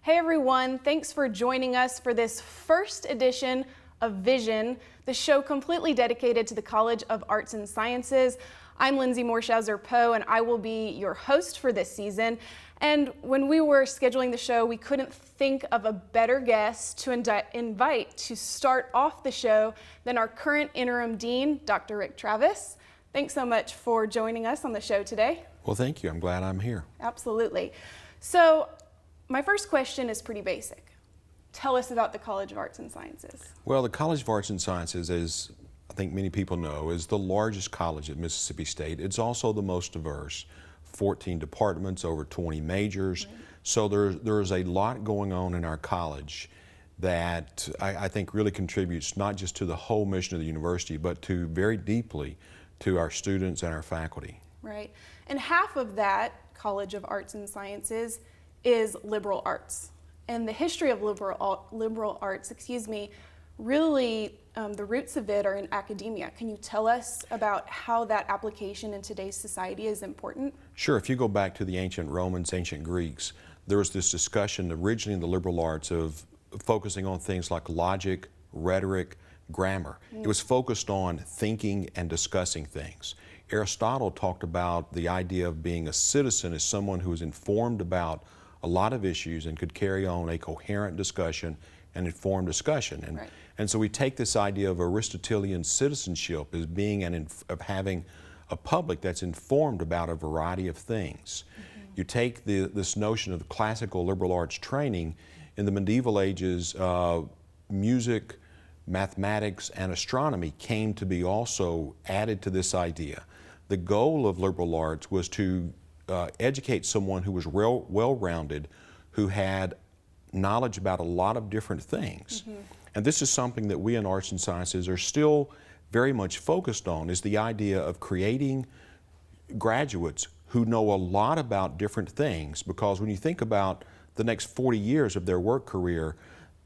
Hey everyone, thanks for joining us for this first edition of Vision, the show completely dedicated to the College of Arts and Sciences. I'm Lindsay Morshauser-Poe and I will be your host for this season. And when we were scheduling the show, we couldn't think of a better guest to invite to start off the show than our current interim dean, Dr. Rick Travis. Thanks so much for joining us on the show today. Well, thank you. I'm glad I'm here. Absolutely. So, my first question is pretty basic. Tell us about the College of Arts and Sciences. Well, the College of Arts and Sciences, as I think many people know, is the largest college at Mississippi State. It's also the most diverse. 14 departments, over 20 majors. Right. So there's a lot going on in our college that I think really contributes not just to the whole mission of the university, but to very deeply to our students and our faculty. Right. And half of that College of Arts and Sciences is liberal arts. And the history of liberal arts, really the roots of it are in academia. Can you tell us about how that application in today's society is important? Sure. If you go back to the ancient Romans, ancient Greeks, there was this discussion originally in the liberal arts of focusing on things like logic, rhetoric, grammar. It was focused on thinking and discussing things. Aristotle talked about the idea of being a citizen as someone who was informed about a lot of issues and could carry on a coherent discussion and informed discussion. And so we take this idea of Aristotelian citizenship as being of having a public that's informed about a variety of things. You take this notion of classical liberal arts training. In the medieval ages, music, mathematics, and astronomy came to be also added to this idea. The goal of liberal arts was to educate someone who was well-rounded, who had knowledge about a lot of different things. And this is something that we in arts and sciences are still very much focused on, is the idea of creating graduates who know a lot about different things, because when you think about the next 40 years of their work career,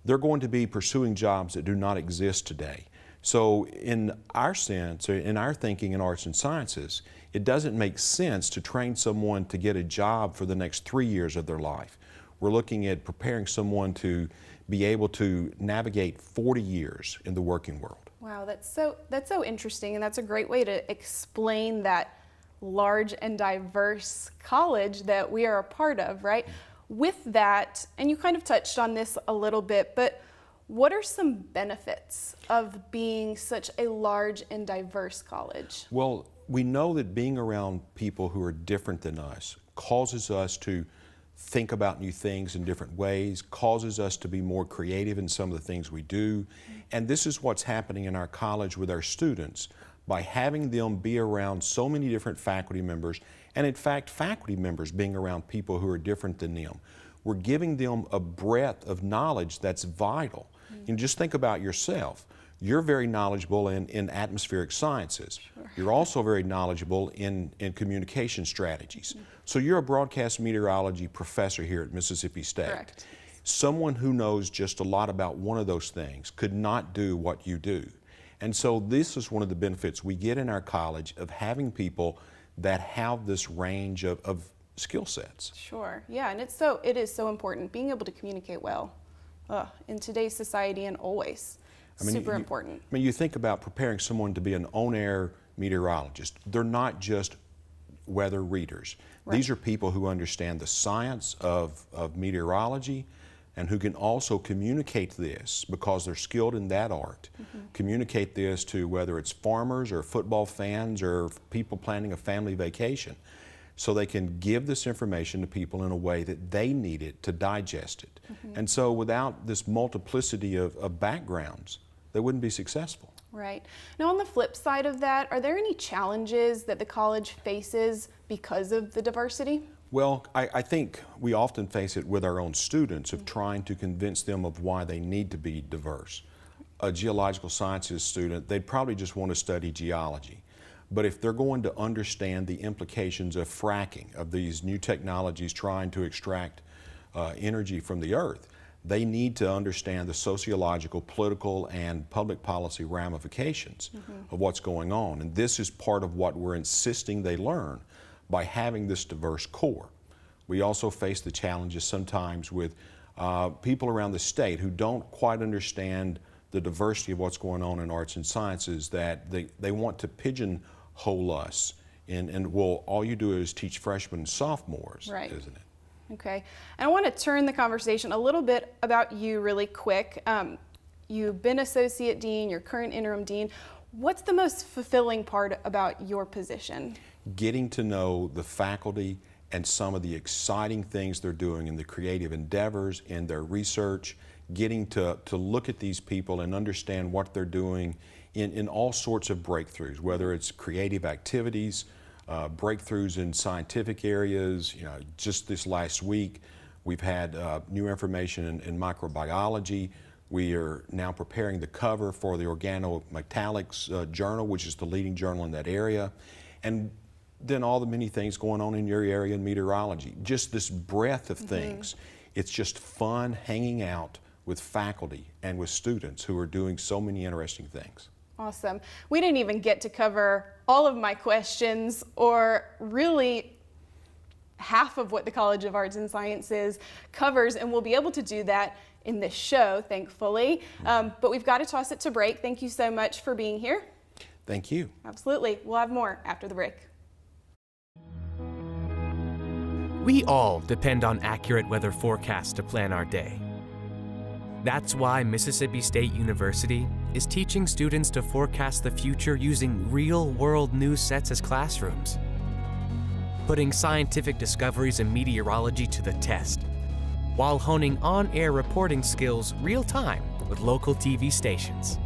they're going to be pursuing jobs that do not exist today. So in our sense, in our thinking in arts and sciences, it doesn't make sense to train someone to get a job for the next 3 years of their life. We're looking at preparing someone to be able to navigate 40 years in the working world. Wow, that's so interesting, and that's a great way to explain that large and diverse college that we are a part of, right? With that, and you kind of touched on this a little bit, but what are some benefits of being such a large and diverse college? Well, we know that being around people who are different than us causes us to think about new things in different ways, causes us to be more creative in some of the things we do. And this is what's happening in our college with our students. By having them be around so many different faculty members, and in fact, faculty members being around people who are different than them, we're giving them a breadth of knowledge that's vital. And just think about yourself. You're very knowledgeable in atmospheric sciences. Sure. You're also very knowledgeable in communication strategies. So you're a broadcast meteorology professor here at Mississippi State. Correct. Someone who knows just a lot about one of those things could not do what you do. And so this is one of the benefits we get in our college of having people that have this range of skill sets. Sure, yeah, and it is so important, being able to communicate well in today's society and always. Super important. You think about preparing someone to be an on-air meteorologist. They're not just weather readers. Right. These are people who understand the science of meteorology and who can also communicate this, because they're skilled in that art, communicate this to whether it's farmers or football fans or people planning a family vacation. So they can give this information to people in a way that they need it to digest it. And so without this multiplicity of backgrounds, they wouldn't be successful. Right. Now on the flip side of that, are there any challenges that the college faces because of the diversity? Well, I think we often face it with our own students of trying to convince them of why they need to be diverse. A geological sciences student, they'd probably just want to study geology. But if they're going to understand the implications of fracking, of these new technologies trying to extract energy from the earth, they need to understand the sociological, political, and public policy ramifications of what's going on. And this is part of what we're insisting they learn by having this diverse core. We also face the challenges sometimes with people around the state who don't quite understand the diversity of what's going on in arts and sciences, that they want to pigeonhole us. And well, all you do is teach freshmen and sophomores, right, isn't it? Okay. And I want to turn the conversation a little bit about you really quick. You've been associate dean, you're current interim dean. What's the most fulfilling part about your position? Getting to know the faculty and some of the exciting things they're doing in the creative endeavors, in their research, getting to look at these people and understand what they're doing in all sorts of breakthroughs, whether it's creative activities, breakthroughs in scientific areas. You know, just this last week, we've had new information in microbiology. We are now preparing the cover for the Organometallics Journal, which is the leading journal in that area. And then all the many things going on in your area in meteorology. Just this breadth of things. It's just fun hanging out with faculty and with students who are doing so many interesting things. Awesome. We didn't even get to cover all of my questions, or really half of what the College of Arts and Sciences covers, and we'll be able to do that in this show, thankfully. But we've got to toss it to break. Thank you so much for being here. Thank you. Absolutely. We'll have more after the break. We all depend on accurate weather forecasts to plan our day. That's why Mississippi State University is teaching students to forecast the future using real-world news sets as classrooms, putting scientific discoveries in meteorology to the test, while honing on-air reporting skills real-time with local TV stations.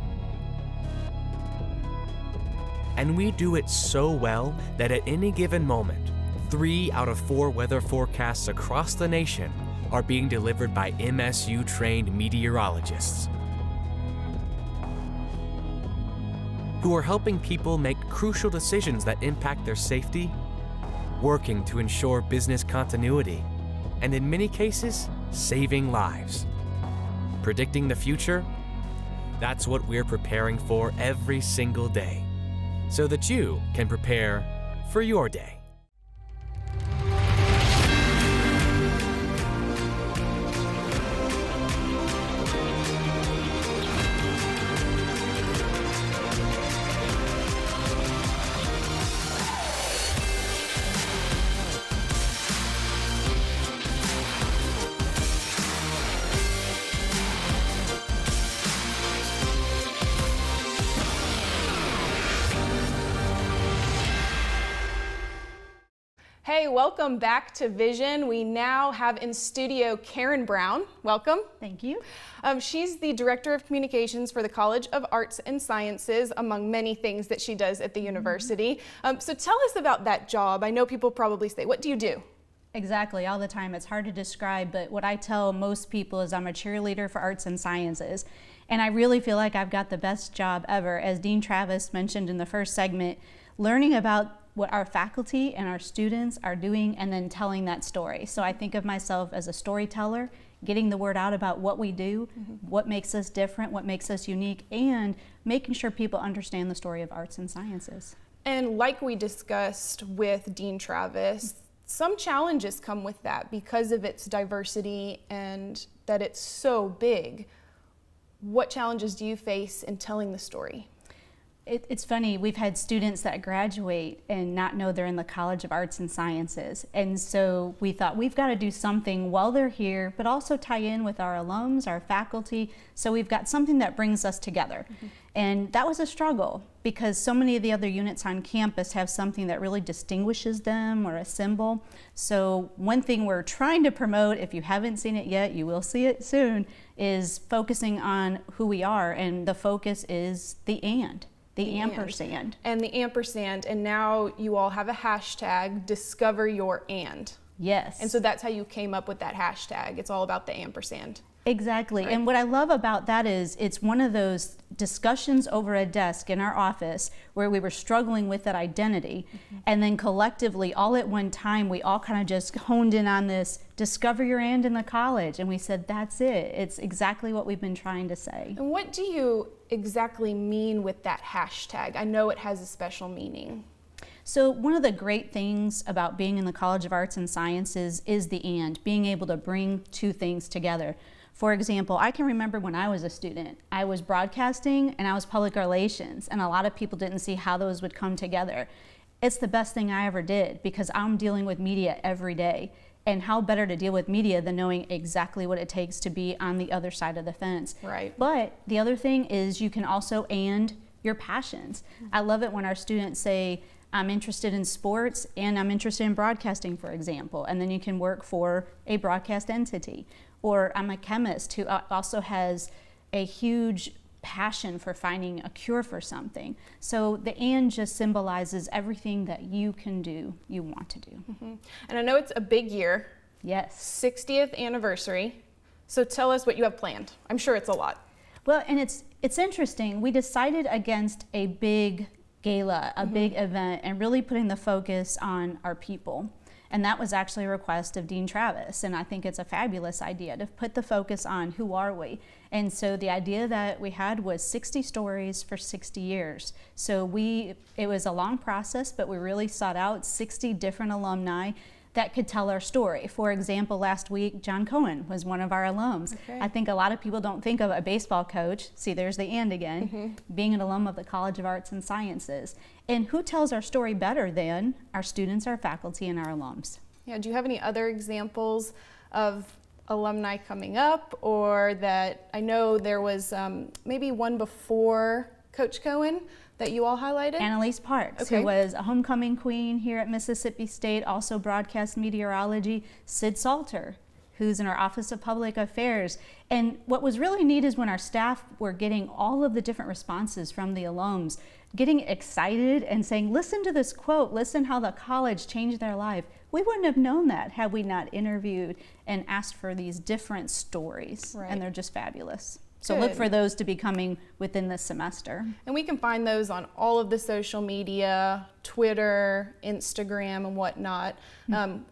And we do it so well that at any given moment, 3 out of 4 weather forecasts across the nation are being delivered by MSU-trained meteorologists who are helping people make crucial decisions that impact their safety, working to ensure business continuity, and in many cases, saving lives. Predicting the future? That's what we're preparing for every single day, so that you can prepare for your day. Hey, welcome back to Vision. We now have in studio Karen Brown. Welcome. Thank you. She's the Director of Communications for the College of Arts and Sciences, among many things that she does at the university. So tell us about that job. I know people probably say, what do you do? Exactly, all the time. It's hard to describe, but what I tell most people is I'm a cheerleader for arts and sciences. And I really feel like I've got the best job ever. As Dean Travis mentioned in the first segment, learning about what our faculty and our students are doing and then telling that story. So I think of myself as a storyteller, getting the word out about what we do, what makes us different, what makes us unique, and making sure people understand the story of arts and sciences. And like we discussed with Dean Travis, some challenges come with that because of its diversity and that it's so big. What challenges do you face in telling the story? It's funny, we've had students that graduate and not know they're in the College of Arts and Sciences. And so we thought we've got to do something while they're here, but also tie in with our alums, our faculty, so we've got something that brings us together. And that was a struggle because so many of the other units on campus have something that really distinguishes them or a symbol. So one thing we're trying to promote, if you haven't seen it yet, you will see it soon, is focusing on who we are. And the focus is the and. The ampersand. And the ampersand, and now you all have a hashtag, Discover Your And. Yes. And so that's how you came up with that hashtag. It's all about the ampersand. Exactly. Right. And what I love about that is it's one of those discussions over a desk in our office where we were struggling with that identity. And then collectively, all at one time, we all kind of just honed in on this, discover your and in the college. And we said, that's it. It's exactly what we've been trying to say. And what do you exactly mean with that hashtag? I know it has a special meaning. So one of the great things about being in the College of Arts and Sciences is the and, being able to bring two things together. For example, I can remember when I was a student, I was broadcasting and I was public relations, and a lot of people didn't see how those would come together. It's the best thing I ever did because I'm dealing with media every day. And how better to deal with media than knowing exactly what it takes to be on the other side of the fence. Right. But the other thing is you can also and your passions. I love it when our students say, I'm interested in sports and I'm interested in broadcasting, for example, and then you can work for a broadcast entity. Or I'm a chemist who also has a huge passion for finding a cure for something. So the and just symbolizes everything that you can do, you want to do. Mm-hmm. And I know it's a big year. Yes. 60th anniversary. So tell us what you have planned. I'm sure it's a lot. Well, and it's interesting. We decided against a big gala, a big event, and really putting the focus on our people. And that was actually a request of Dean Travis. And I think it's a fabulous idea to put the focus on who are we. And so the idea that we had was 60 stories for 60 years. So it was a long process, but we really sought out 60 different alumni that could tell our story. For example, last week, John Cohen was one of our alums. Okay. I think a lot of people don't think of a baseball coach, see there's the and again, being an alum of the College of Arts and Sciences. And who tells our story better than our students, our faculty, and our alums? Yeah, do you have any other examples of alumni coming up, or that I know there was maybe one before Coach Cohen that you all highlighted? Annalise Parks, Okay. who was a homecoming queen here at Mississippi State, also broadcast meteorology. Sid Salter, who's in our Office of Public Affairs. And what was really neat is when our staff were getting all of the different responses from the alums, getting excited and saying, listen to this quote, listen how the college changed their life. We wouldn't have known that had we not interviewed and asked for these different stories. Right. And they're just fabulous. So look Good. for those to be coming within this semester. And we can find those on all of the social media, Twitter, Instagram, and whatnot.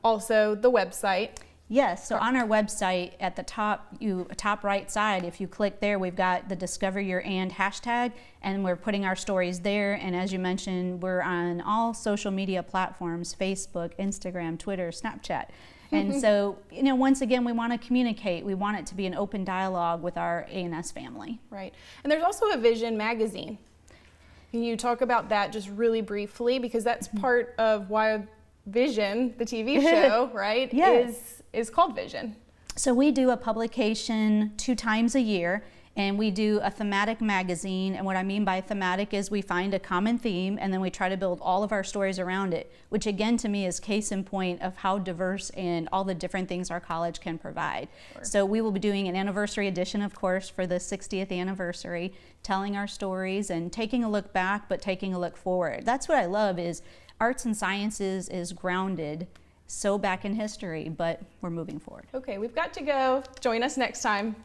Also, the website. Yes, so on our website at the top right side, if you click there, we've got the Discover Your And hashtag, and we're putting our stories there. And as you mentioned, we're on all social media platforms, Facebook, Instagram, Twitter, Snapchat. And so, once again, we want to communicate. We want it to be an open dialogue with our A&S family. Right. And there's also a Vision magazine. Can you talk about that just really briefly? Because that's part of why Vision, the TV show, right, Yes. is called Vision. So we do a publication 2 times a year, and we do a thematic magazine. And what I mean by thematic is we find a common theme and then we try to build all of our stories around it, which again to me is case in point of how diverse and all the different things our college can provide. Sure. So we will be doing an anniversary edition, of course, for the 60th anniversary, telling our stories and taking a look back, but taking a look forward. That's what I love is arts and sciences is grounded so back in history, but we're moving forward. Okay, we've got to go. Join us next time.